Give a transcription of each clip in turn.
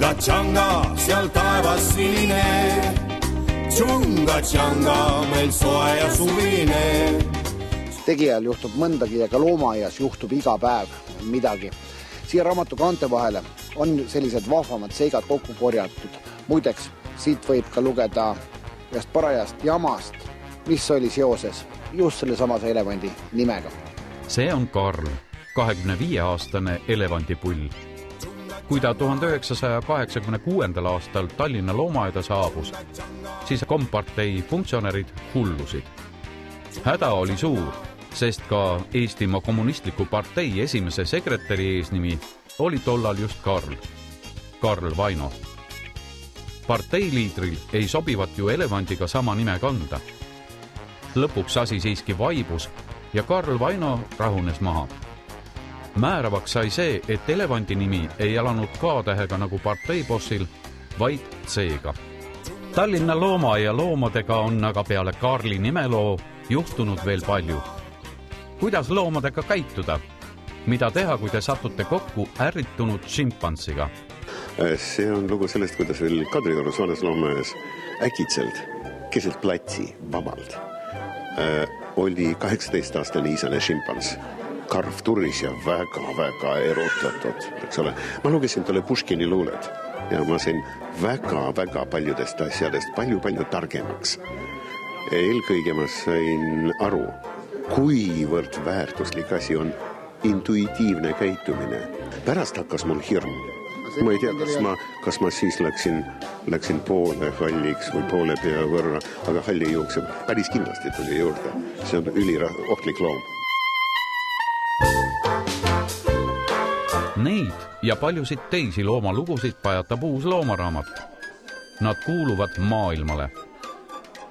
Tšanga, seal taevas sinine, tšanga, meil soe ja suvine. Tegijal juhtub mõndagi ja ka loomaaias juhtub iga päev midagi. Siia raamatu kaante vahele on sellised vahvamad seigad kokku korjatud. Muideks, siit võib ka lugeda ühest parajast jamast, mis oli seoses just selle samase elevandi nimega. See on Karl, 25-aastane elevandipull. Kui ta 1986. aastal Tallinna loomaaeda saabus, siis kompartei funktsionärid hullusid. Häda oli suur, sest ka Eestimaa Kommunistliku partei esimese sekretäri eesnimi oli tollal just Karl Vaino. Parteiliidril ei sobivat ju elevandiga sama nime kanda. Lõpuks asi siiski vaibus ja Karl Vaino rahunes maha. Määravaks sai see, et elevandi nimi ei alanud K-tähega nagu parteibossil, vaid C-ga. Tallinna loomaaia loomadega on aga peale Karli nimeloo juhtunud veel palju. Kuidas loomadega käituda? Mida teha, kui te satute kokku ärritunud šimpansiga? See on lugu sellest, kuidas veel Kadriorus vanas loomaajas äkitselt keselt platsi vabalt oli 18-aastane isane šimpans. Karv turris ja väga erutatud. Ma lugesin talle Puškini luuled ja ma sain väga paljudest asjadest palju targemaks. Eelkõige ma sain aru, kuivõrd väärtuslik asi on intuitiivne käitumine. Pärast hakkas mul hirm. Ma ei tea, kas ma siis läksin poole halliks või poole pea võrra, aga halli jookseb päris kindlasti tuli juurde. See on üliohtlik loom. Neid ja paljusid teisi loomalugusid pajatab uus loomaraamat. Nad kuuluvad maailmale.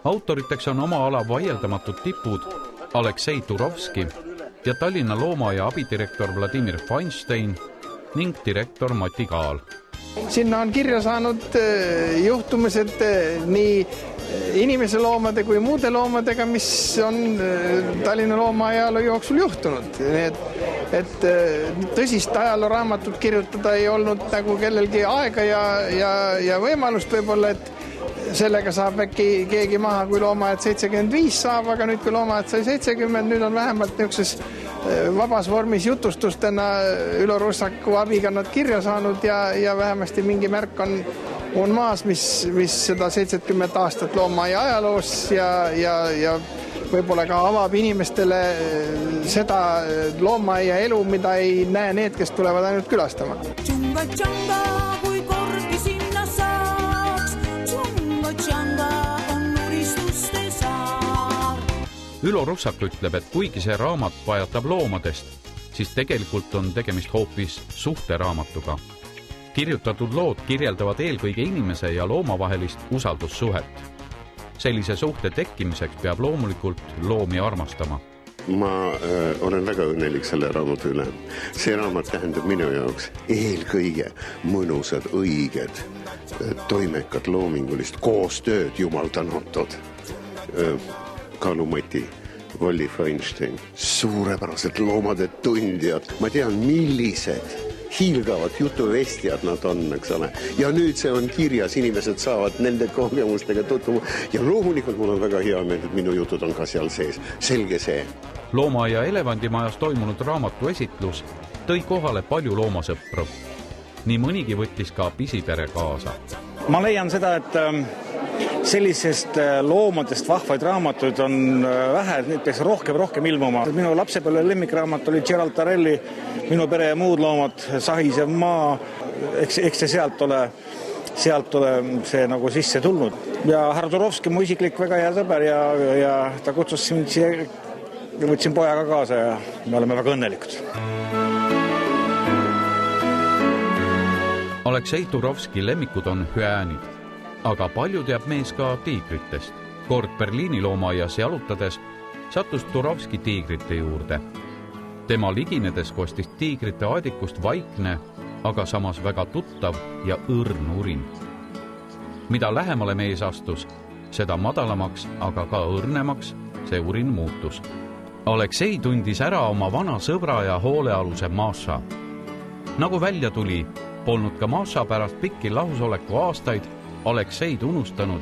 Autoriteks on oma ala vaieldamatud tipud Aleksei Turovski ja Tallinna loomaaia abidirektor Vladimir Feinstein ning direktor Mati Kaal. Sinna on kirja saanud juhtumised nii inimese loomade kui muude loomadega, mis on Tallinna loomaajaloo jooksul juhtunud. Et tõsist ajalooraamatut kirjutada ei olnud nagu kellelgi aega ja võimalust võib-olla, et sellega saab äkki keegi maha, kui loomaaed 75 saab, aga nüüd kui loomaaed sai 70, nüüd on vähemalt niisuguses vabas vormis jutustustena Ülo Russaku abiga nad kirja saanud ja vähemasti mingi märk on maas, mis seda 70 aastat loomaaia ajaloos ja võib-olla ka avab inimestele seda loomaaia elu, mida ei näe need, kes tulevad ainult külastama. Tšanga, kui kordi sinna saaks, tšanga on nuristuste saar. Ülo Russak ütleb, et kuigi see raamat pajatab loomadest, siis tegelikult on tegemist hoopis suhteraamatuga. Kirjutatud lood kirjeldavad eelkõige inimese ja loomavahelist usaldussuhet. Sellise suhte tekkimiseks peab loomulikult loomi armastama. Ma olen väga õnnelik selle raamatu üle. See raamat tähendab minu jaoks eelkõige mõnusad, õiged, toimekad loomingulist koostööd jumal tänatud. Kalu Mati, Volli Feinstein, suurepärased loomade tundjad. Ma tean, millised hiilgavad jutuvestjad nad on, eks ole. Ja nüüd see on kirjas, inimesed saavad nende kogemustega tutvuma. Ja loomulikult mul on väga hea meel, et minu jutud on ka seal sees. Selge see. Loomaaia elevandimajas toimunud raamatu esitlus tõi kohale palju loomasõpru. Nii mõnigi võttis ka pisipere kaasa. Ma leian seda, et sellisest loomadest vahvaid raamatuid on vähe, neid peaks rohkem ilmuma. Minu lapsepõlve lemmikraamat oli Gerald Tarelli Minu pere ja muud loomad, Sahisev maa, eks see sealt ole see nagu sisse tulnud. Ja härra Turovski, mu isiklik väga hea sõber ja ta kutsus mind siia, võtsin pojaga kaasa ja me oleme väga õnnelikud. Aleksei Turovski lemmikud on hüäänid, aga palju teab mees ka tiigritest. Kord Berliini loomaaias jalutades sattus Turovski tiigrite juurde. Tema liginedes kostis tiigrite aedikust vaikne, aga samas väga tuttav ja õrn urin. Mida lähemale mees astus, seda madalamaks, aga ka õrnemaks see urin muutus. Aleksei tundis ära oma vana sõbra ja hoolealuse Maša. Nagu välja tuli, polnud ka Maša pärast pikki lahusoleku aastaid Alekseid unustanud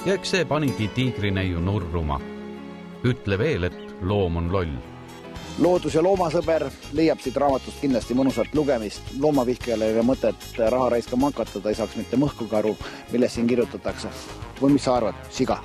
ja eks see panigi tiigrineiu nurruma. Ütle veel, et loom on loll. Loodus- ja loomasõber leiab siit raamatust kindlasti mõnusalt lugemist. Loomavihkajale ei ole mõtet raha raiskama hakata, ta ei saaks mitte mõhku karu, millest siin kirjutatakse. Või mis sa arvad, siga?